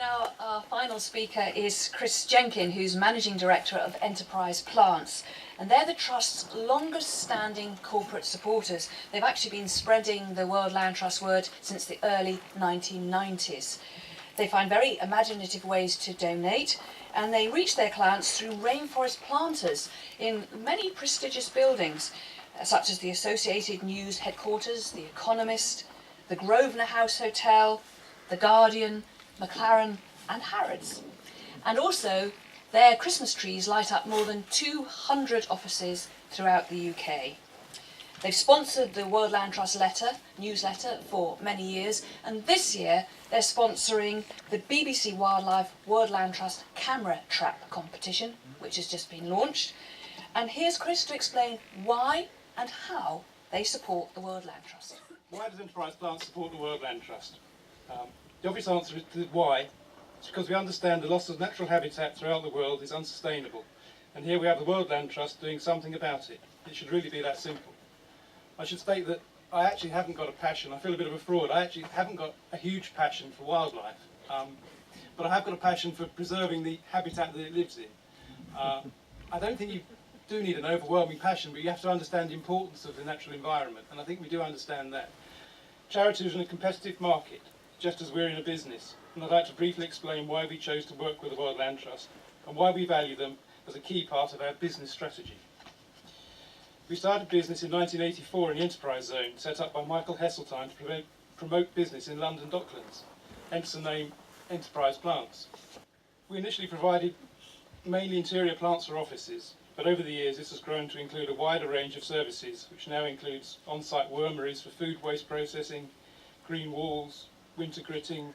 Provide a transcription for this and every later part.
Now, our final speaker is Chris Jenkin, who's Managing Director of Enterprise Plants. And they're the Trust's longest-standing corporate supporters. They've actually been spreading the World Land Trust word since the early 1990s. They find very imaginative ways to donate, and they reach their clients through rainforest planters in many prestigious buildings, such as the Associated News headquarters, The Economist, the Grosvenor House Hotel, the Guardian, McLaren and Harrods. And also, their Christmas trees light up more than 200 offices throughout the UK. They've sponsored the World Land Trust newsletter for many years, and this year they're sponsoring the BBC Wildlife World Land Trust Camera Trap competition, which has just been launched. And here's Chris to explain why and how they support the World Land Trust. Why does Enterprise Plants support the World Land Trust? The obvious answer to why is because we understand the loss of natural habitat throughout the world is unsustainable. And here we have the World Land Trust doing something about it. It should really be that simple. I should state that I actually haven't got a passion. I feel a bit of a fraud. I actually haven't got a huge passion for wildlife. But I have got a passion for preserving the habitat that it lives in. I don't think you do need an overwhelming passion, but you have to understand the importance of the natural environment. And I think we do understand that. Charity is in a competitive market, just as we're in a business, and I'd like to briefly explain why we chose to work with the World Land Trust and why we value them as a key part of our business strategy. We started business in 1984 in the Enterprise Zone, set up by Michael Heseltine to promote business in London Docklands, hence the name Enterprise Plants. We initially provided mainly interior plants for offices, but over the years this has grown to include a wider range of services, which now includes on-site wormeries for food waste processing, green walls, winter gritting,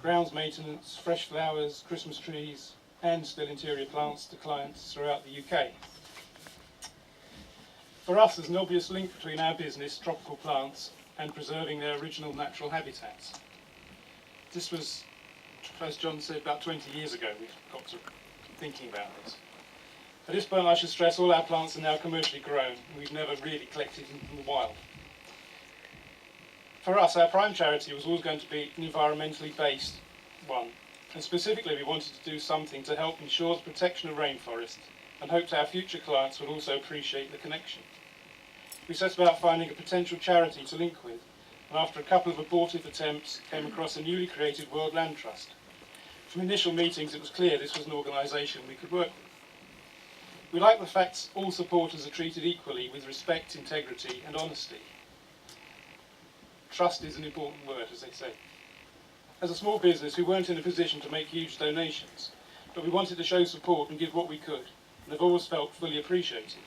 grounds maintenance, fresh flowers, Christmas trees, and still interior plants to clients throughout the UK. For us, there's an obvious link between our business, tropical plants, and preserving their original natural habitats. This was, as John said, about 20 years ago we got to thinking about this. At this point I should stress all our plants are now commercially grown, and we've never really collected them from the wild. For us, our prime charity was always going to be an environmentally based one, and specifically we wanted to do something to help ensure the protection of rainforests and hoped our future clients would also appreciate the connection. We set about finding a potential charity to link with, and after a couple of abortive attempts came across a newly created World Land Trust. From initial meetings it was clear this was an organisation we could work with. We like the fact all supporters are treated equally with respect, integrity and honesty. Trust is an important word, as they say. As a small business, we weren't in a position to make huge donations, but we wanted to show support and give what we could, and have always felt fully appreciated.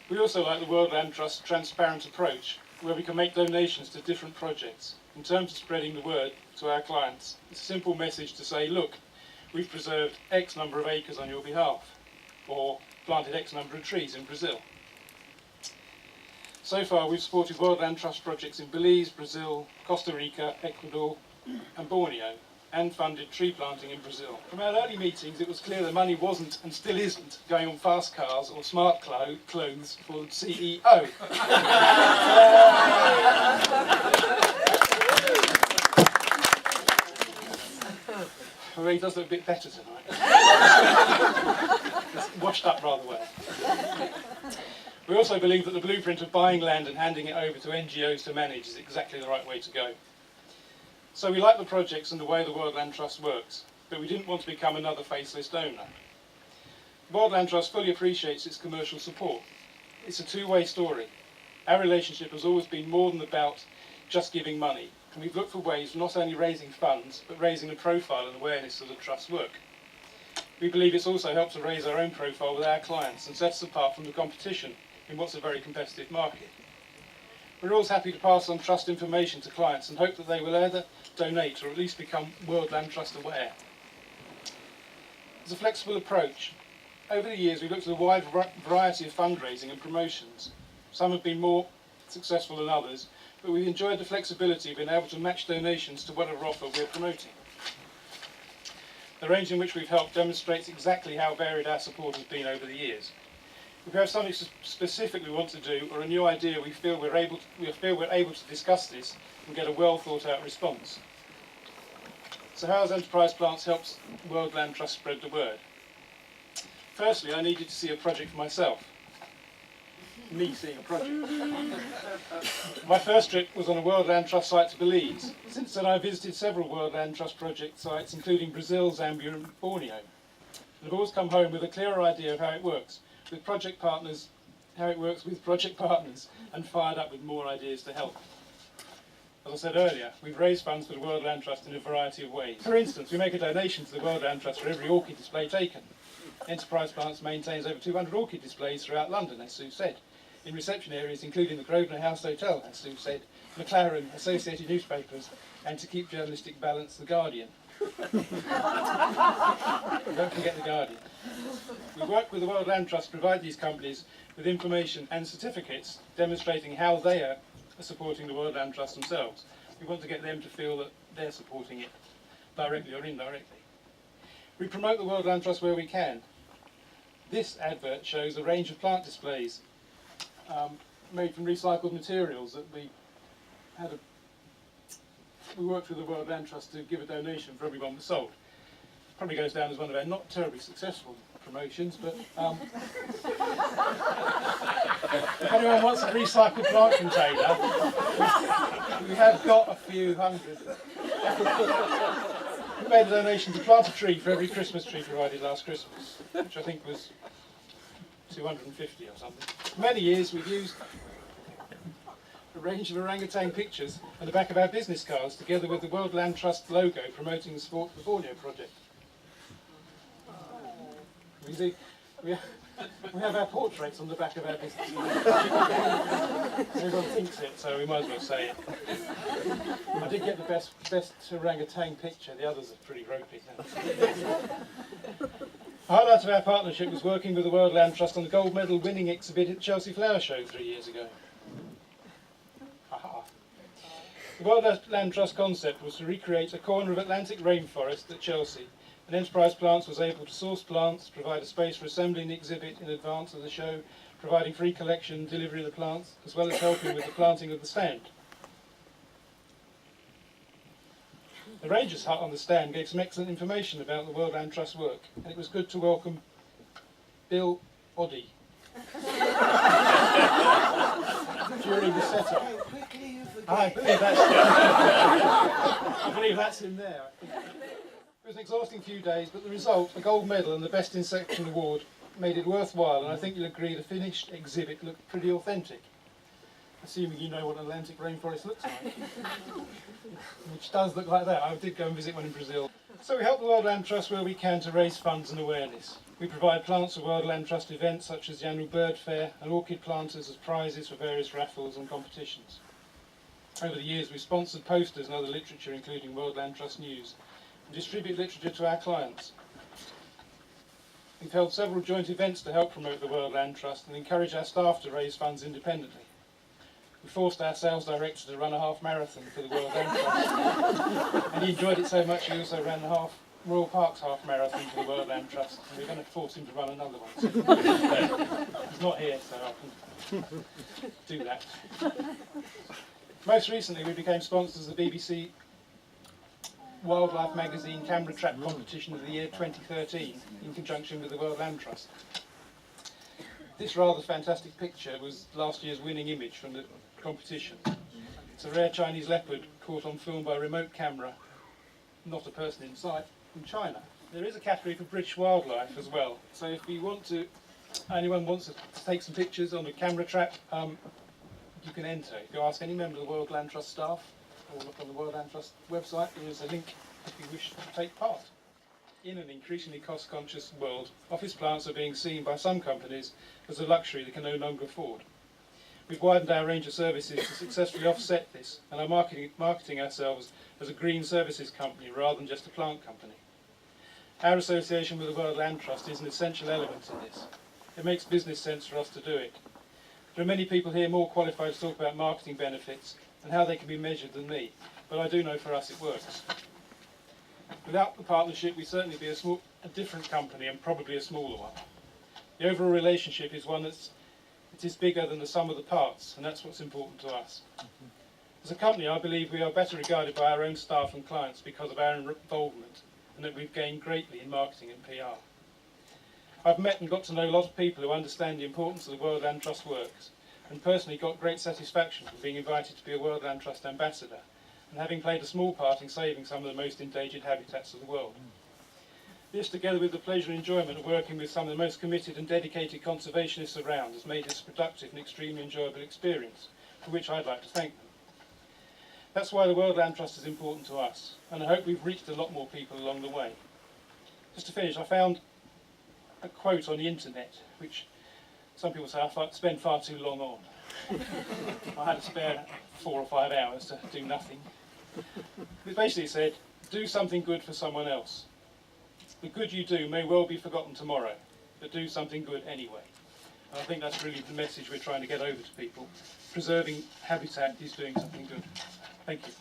We also like the World Land Trust's transparent approach, where we can make donations to different projects. In terms of spreading the word to our clients, it's a simple message to say, look, we've preserved X number of acres on your behalf, or planted X number of trees in Brazil. So far we've supported World Land Trust projects in Belize, Brazil, Costa Rica, Ecuador and Borneo, and funded tree planting in Brazil. From our early meetings it was clear the money wasn't, and still isn't, going on fast cars or smart clothes for the CEO. Well, he does look a bit better tonight. It's washed up rather well. We also believe that the blueprint of buying land and handing it over to NGOs to manage is exactly the right way to go. So we like the projects and the way the World Land Trust works, but we didn't want to become another faceless donor. The World Land Trust fully appreciates its commercial support. It's a two-way story. Our relationship has always been more than about just giving money, and we've looked for ways of not only raising funds, but raising the profile and awareness of the Trust's work. We believe it's also helped to raise our own profile with our clients and set us apart from the competition in what's a very competitive market. We're always happy to pass on trust information to clients and hope that they will either donate or at least become World Land Trust aware. There's a flexible approach. Over the years we've looked at a wide variety of fundraising and promotions. Some have been more successful than others, but we've enjoyed the flexibility of being able to match donations to whatever offer we're promoting. The range in which we've helped demonstrates exactly how varied our support has been over the years. If we have something specific we want to do or a new idea, we feel we're able to discuss this and get a well thought out response. So how has Enterprise Plants helped World Land Trust spread the word? Firstly, I needed to see a project for myself. Me seeing a project. My first trip was on a World Land Trust site to Belize. Since then I've visited several World Land Trust project sites, including Brazil, Zambia and Borneo. And I've always come home with a clearer idea of how it works with project partners, and fired up with more ideas to help. As I said earlier, we've raised funds for the World Land Trust in a variety of ways. For instance, we make a donation to the World Land Trust for every orchid display taken. Enterprise Plants maintains over 200 orchid displays throughout London, as Sue said, in reception areas including the Grosvenor House Hotel, as Sue said, McLaren, Associated Newspapers, and to keep journalistic balance, The Guardian. Don't forget The Guardian. We work with the World Land Trust to provide these companies with information and certificates demonstrating how they are supporting the World Land Trust themselves. We want to get them to feel that they're supporting it, directly or indirectly. We promote the World Land Trust where we can. This advert shows a range of plant displays made from recycled materials that we worked with the World Land Trust to give a donation for every one was sold. Probably goes down as one of our not terribly successful promotions, but if anyone wants a recycled plant container, we have got a few hundred. We made a donation to plant a tree for every Christmas tree provided last Christmas, which I think was 250 or something. For many years we've used a range of orangutan pictures on the back of our business cards, together with the World Land Trust logo promoting the Sport for Borneo project. You see, we have our portraits on the back of our business cards. Everyone thinks it, so we might as well say it. I did get the best orangutan picture, the others are pretty ropey. The highlight of our partnership was working with the World Land Trust on the gold medal winning exhibit at the Chelsea Flower Show 3 years ago. The World Land Trust concept was to recreate a corner of Atlantic rainforest at Chelsea, and Enterprise Plants was able to source plants, provide a space for assembling the exhibit in advance of the show, providing free collection and delivery of the plants, as well as helping with the planting of the stand. The Rangers hut on the stand gave some excellent information about the World Land Trust work, and it was good to welcome Bill Oddie during the setup. I believe that's in there. It was an exhausting few days, but the result, a gold medal and the Best in Section award, made it worthwhile, and I think you'll agree the finished exhibit looked pretty authentic. Assuming you know what an Atlantic rainforest looks like. Which does look like that. I did go and visit one in Brazil. So we help the World Land Trust where we can to raise funds and awareness. We provide plants for World Land Trust events such as the annual Bird Fair and orchid planters as prizes for various raffles and competitions. Over the years we've sponsored posters and other literature including World Land Trust news and distribute literature to our clients. We've held several joint events to help promote the World Land Trust and encourage our staff to raise funds independently. We forced our sales director to run a half marathon for the World Land Trust, and he enjoyed it so much he also ran the Royal Parks half marathon for the World Land Trust, and we're going to force him to run another one. He's not here, so I can do that. Most recently we became sponsors of the BBC Wildlife Magazine Camera Trap Competition of the year 2013 in conjunction with the World Land Trust. This rather fantastic picture was last year's winning image from the competition. It's a rare Chinese leopard caught on film by a remote camera, not a person in sight, from China. There is a category for British wildlife as well, so if anyone wants to take some pictures on a camera trap, you can enter. If you ask any member of the World Land Trust staff, or look on the World Land Trust website, there is a link if you wish to take part. In an increasingly cost-conscious world, office plants are being seen by some companies as a luxury they can no longer afford. We've widened our range of services to successfully offset this and are marketing ourselves as a green services company rather than just a plant company. Our association with the World Land Trust is an essential element in this. It makes business sense for us to do it. There are many people here more qualified to talk about marketing benefits and how they can be measured than me, but I do know for us it works. Without the partnership, we'd certainly be a different company and probably a smaller one. The overall relationship is one that is bigger than the sum of the parts, and that's what's important to us. The As a company, I believe we are better regarded by our own staff and clients because of our involvement, and that we've gained greatly in marketing and PR. I've met and got to know a lot of people who understand the importance of the World Land Trust works, and personally got great satisfaction from being invited to be a World Land Trust ambassador, and having played a small part in saving some of the most endangered habitats of the world. This, together with the pleasure and enjoyment of working with some of the most committed and dedicated conservationists around, has made this a productive and extremely enjoyable experience, for which I'd like to thank them. That's why the World Land Trust is important to us, and I hope we've reached a lot more people along the way. Just to finish, I found a quote on the internet, which some people say I spend far too long on. I had to spare 4 or 5 hours to do nothing. It basically said, do something good for someone else. The good you do may well be forgotten tomorrow, but do something good anyway. And I think that's really the message we're trying to get over to people. Preserving habitat is doing something good. Thank you.